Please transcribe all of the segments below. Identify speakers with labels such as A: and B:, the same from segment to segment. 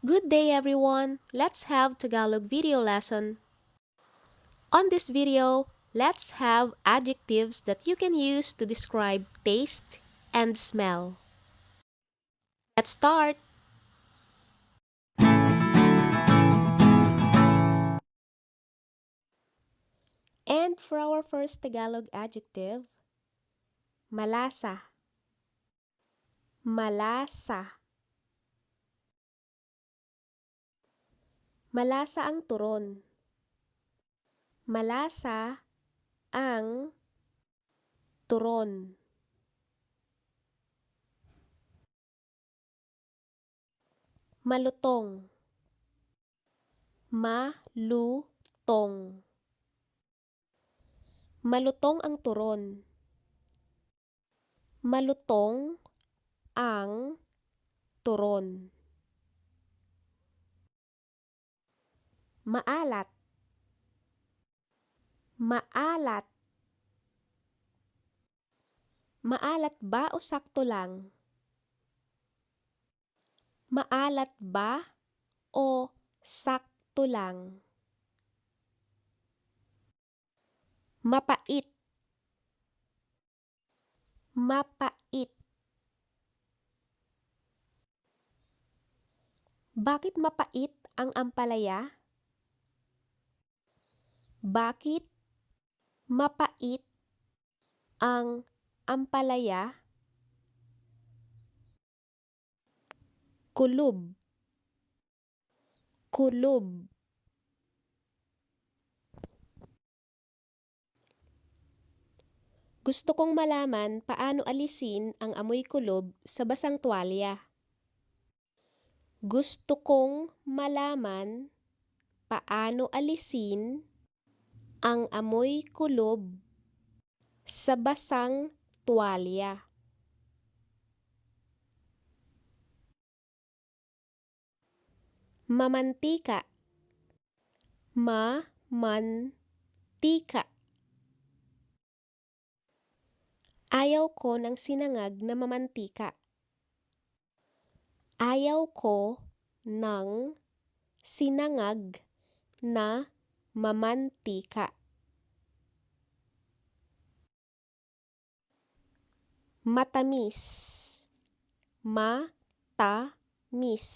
A: Good day everyone! Let's have Tagalog video lesson. On this video, let's have adjectives that you can use to describe taste and smell. Let's start! And for our first Tagalog adjective, malasa. Malasa. Malasa ang turon. Malasa ang turon. Malutong. Malutong. Malutong ang turon. Malutong ang turon. Maalat. Maalat. Maalat ba o sakto lang? Maalat ba o sakto lang? Mapait. Mapait. Bakit mapait ang ampalaya? Bakit mapait ang ampalaya? Kulob. Kulob. Gusto kong malaman paano alisin ang amoy kulob sa basang tuwalya. Gusto kong malaman paano alisin ang amoy kulob sa basang tuwalya. Mamantika. Mamantika. Ayaw ko ng sinangag na mamantika. Ayaw ko ng sinangag na mamantika. Matamis. Matamis.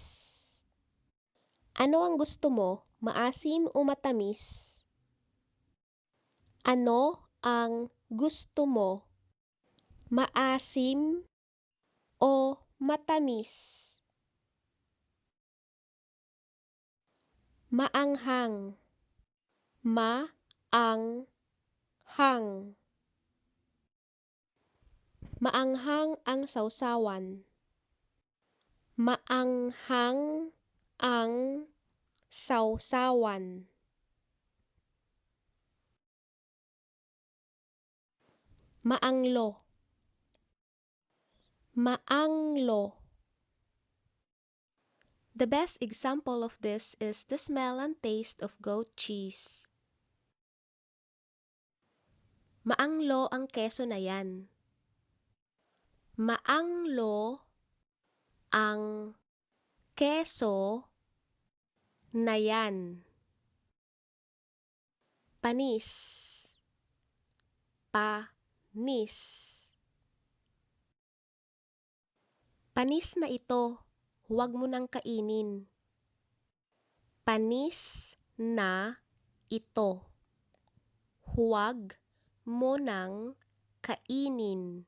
A: Ano ang gusto mo, maasim o matamis? Ano ang gusto mo, maasim o matamis? Maanghang. Maanghang. Maanghang ang sausawan. Maanghang ang sausawan. Maanglo. Maanglo. The best example of this is the smell and taste of goat cheese. Maanglo ang keso na yan. Maanglo ang keso na yan. Panis. Panis. Panis na ito, huwag mo nang kainin. Panis na ito, huwag mo nang kainin.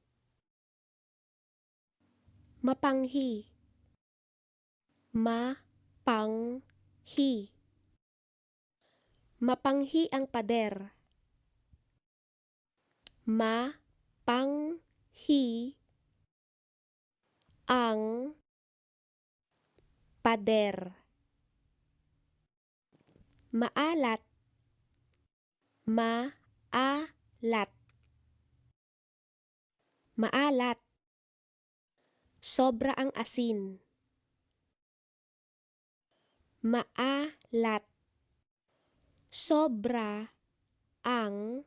A: Mapanghi. Mapanghi. Mapanghi ang pader. Mapanghi ang pader. Maalat. Maalat. Maalat. Sobra ang asin. Maalat. Sobra ang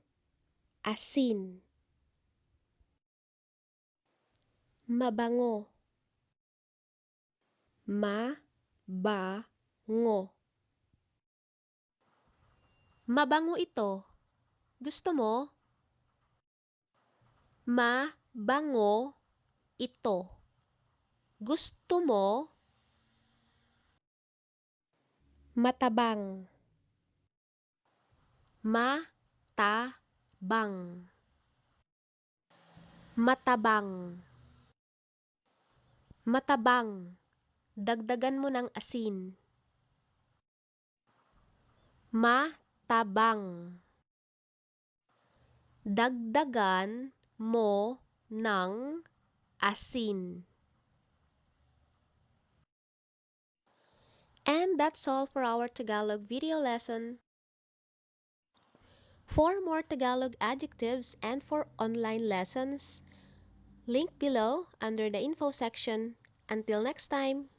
A: asin. Mabango. Mabango. Mabango. Mabango ito. Gusto mo? Mabango ito. Gusto mo? Matabang. Matabang. Matabang. Matabang. Dagdagan mo ng asin. Matabang. Dagdagan mo ng asin. And that's all for our Tagalog video lesson. For more Tagalog adjectives and for online lessons, link below under the info section. Until next time!